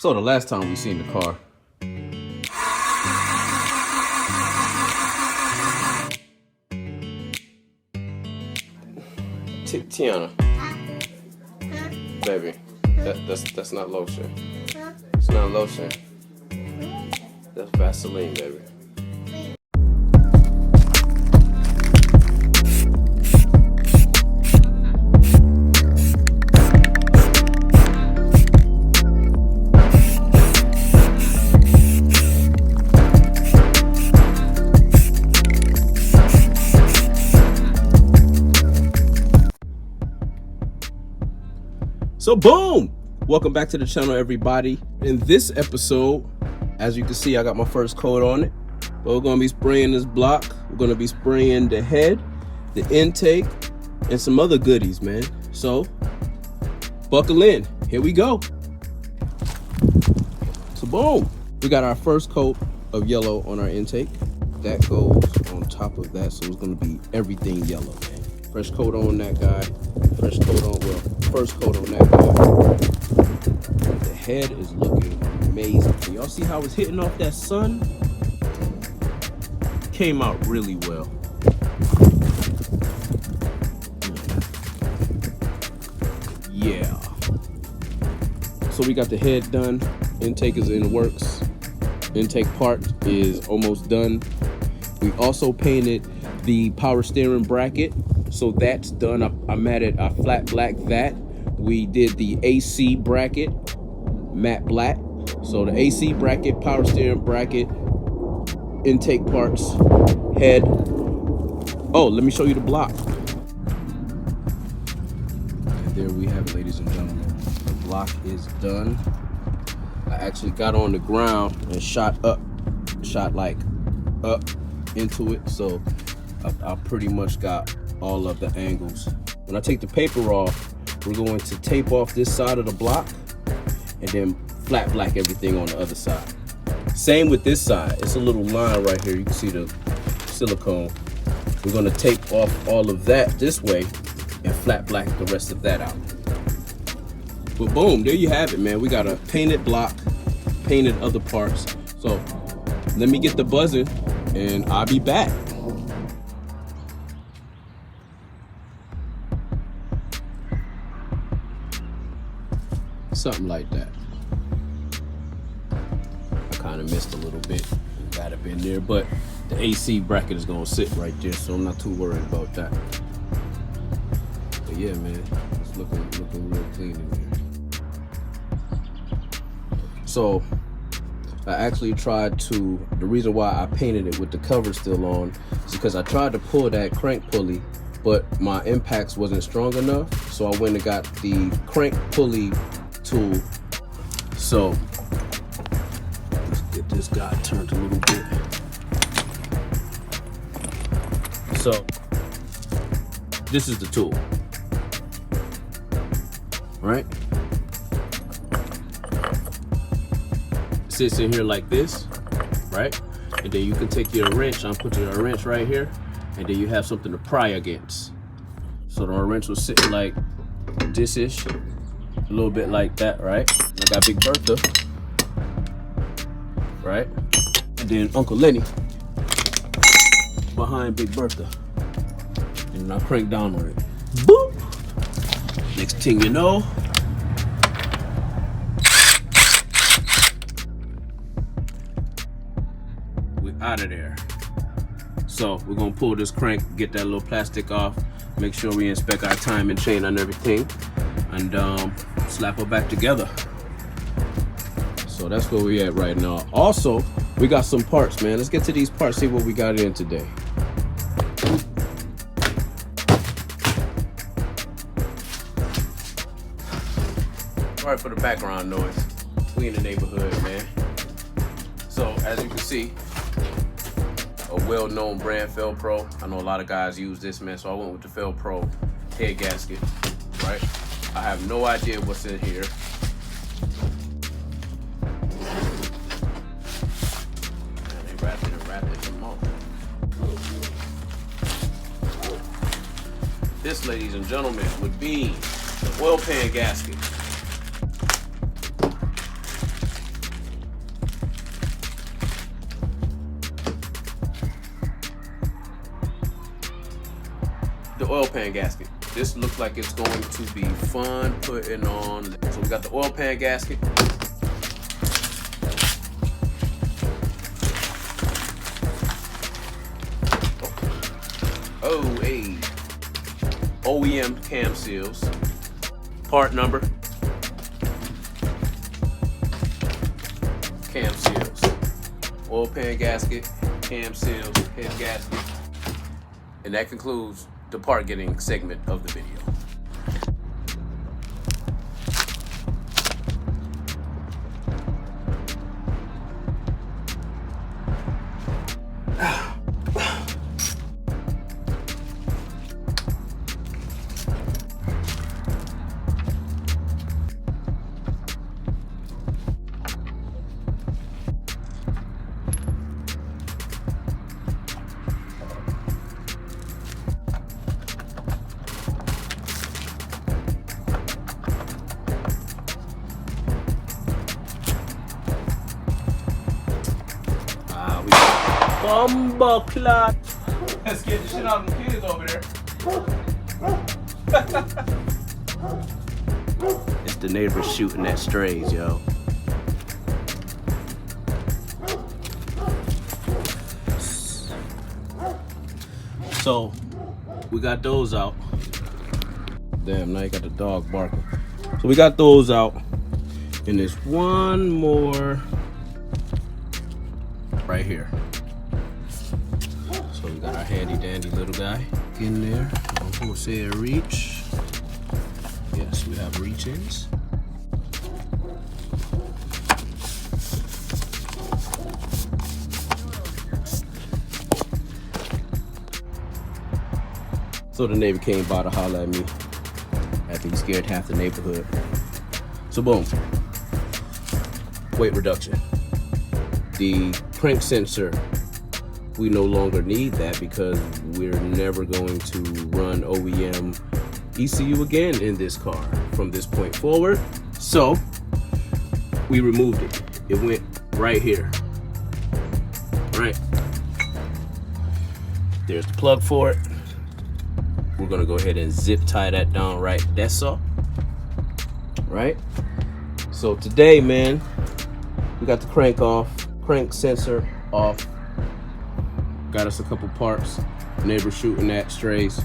So the last time we seen the car, Tiana, baby, that's not lotion. It's not lotion. That's Vaseline, baby. So boom! Welcome back to the channel, everybody. In this episode, as you can see, I got my first coat on it. But we're gonna be spraying this block. We're gonna be spraying the head, the intake, and some other goodies, man. So buckle in, here we go. So boom, we got our first coat of yellow on our intake. That goes on top of that, so it's gonna be everything yellow, man. Fresh coat on that guy. Fresh coat on, well, first coat on that guy. The head is looking amazing. Y'all see how it's hitting off that sun? Came out really well. Yeah. So we got the head done. Intake is in the works. Intake part is almost done. We also painted the power steering bracket. So that's done. I matted, I flat blacked that. We did the AC bracket, matte black. So the AC bracket, power steering bracket, intake parts, head. Oh, let me show you the block. And there we have it, ladies and gentlemen. The block is done. I actually got on the ground and shot like up into it. So I pretty much got all of the angles. When I take the paper off, we're going to tape off this side of the block and then flat black everything on the other side. Same with this side. It's a little line right here. You can see the silicone. We're going to tape off all of that this way and flat black the rest of that out. But boom, there you have it, man. We got a painted block, painted other parts. So let me get the buzzing and I'll be back. Something like that. I kind of missed a little bit. Got it in there, but the AC bracket is gonna sit right there, so I'm not too worried about that. But yeah, man, it's looking real clean in here. So I actually tried to. The reason why I painted it with the cover still on is because I tried to pull that crank pulley, but my impacts wasn't strong enough. So I went and got the crank pulley tool. So let's get this guy turned a little bit. So this is the tool, right? It sits in here like this, right? And then you can take your wrench. I'm putting a wrench right here, and then you have something to pry against. So the wrench was sitting like this-ish. A little bit like that, right? And I got Big Bertha, right? And then Uncle Lenny behind Big Bertha. And I crank down on it. Boop! Next thing you know, we're out of there. So we're gonna pull this crank, get that little plastic off, make sure we inspect our timing chain and everything, and slap her back together. So that's where we at right now. Also, we got some parts, man. Let's get to these parts, see what we got in today. Sorry for the background noise. We in the neighborhood, man. So as you can see, a well-known brand, Felpro. I know a lot of guys use this, man, so I went with the Felpro head gasket, right? I have no idea what's in here. Man, they wrapped it some more. This, ladies and gentlemen, would be the oil pan gasket. the oil pan gasket. This looks like it's going to be fun putting on. So we got the oil pan gasket. Oh, hey. OEM cam seals. Part number. Cam seals. Oil pan gasket, cam seals, head gasket. And that concludes the part getting segment of the video. Bumbo clock. Let's get the shit out of the kids over there. It's the neighbors shooting at strays, yo. So, we got those out. Damn, now you got the dog barking. So we got those out. And there's one more right here. So we got our handy dandy little guy in there. We'll say a reach. Yes, we have reach-ins. So the neighbor came by to holler at me after he scared half the neighborhood. So boom, weight reduction. The crank sensor, we no longer need that because we're never going to run OEM ECU again in this car from this point forward. So we removed it. It went right here, right? There's the plug for it. We're gonna go ahead and zip tie that down right. That's all, right? So today, man, we got the crank off, crank sensor off. Got us a couple parts. Neighbor shooting at strays.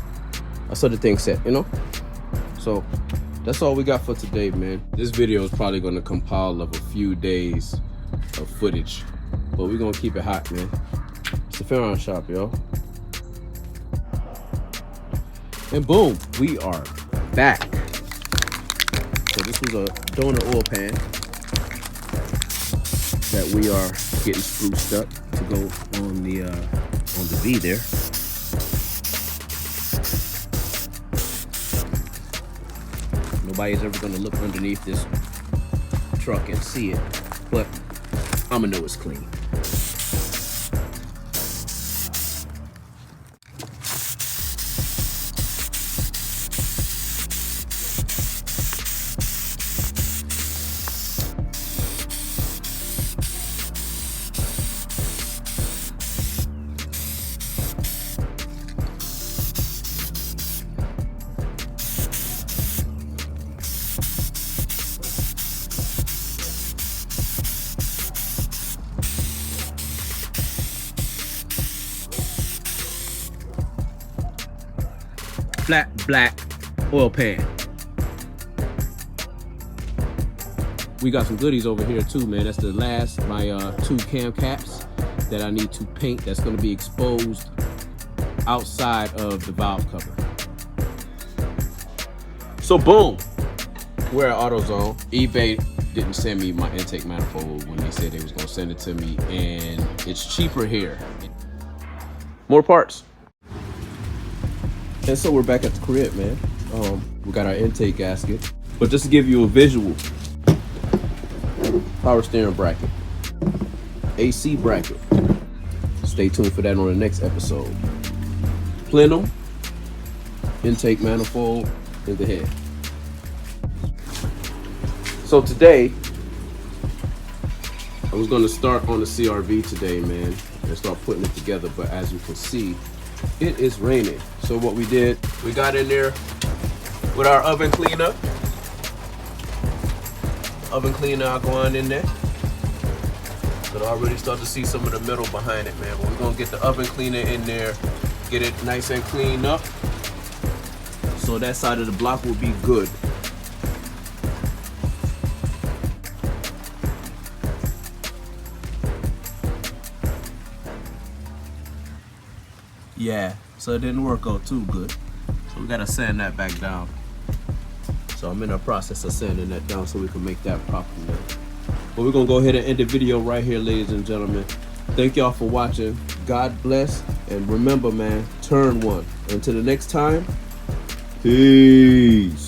I saw the thing set, you know? So that's all we got for today, man. This video is probably gonna compile of a few days of footage, but we're gonna keep it hot, man. It's the Farron shop, yo. And boom, we are back. So this was a donor oil pan that we are getting spruced up to go on the V there. Nobody's ever gonna look underneath this truck and see it, but I'ma know it's clean. Flat black oil pan. We got some goodies over here too, man. That's the last, my 2 cam caps that I need to paint. That's gonna be exposed outside of the valve cover. So boom, we're at AutoZone. eBay didn't send me my intake manifold when they said they was gonna send it to me, and it's cheaper here. More parts. And so we're back at the crib, man. We got our intake gasket. But just to give you a visual, power steering bracket, AC bracket. Stay tuned for that on the next episode. Plenum, intake manifold, in the head. So today, I was gonna start on the CRV today, man, and start putting it together. But as you can see, it is raining. So what we did, we got in there with our oven cleaner. Oven cleaner going in there. But I already start to see some of the metal behind it, man. But we're gonna get the oven cleaner in there, get it nice and cleaned up, so that side of the block will be good. Yeah, so it didn't work out too good. So we gotta sand that back down. So I'm in the process of sanding that down so we can make that proper, man. But we're gonna go ahead and end the video right here, ladies and gentlemen. Thank y'all for watching. God bless, and remember, man, turn one. Until the next time, peace.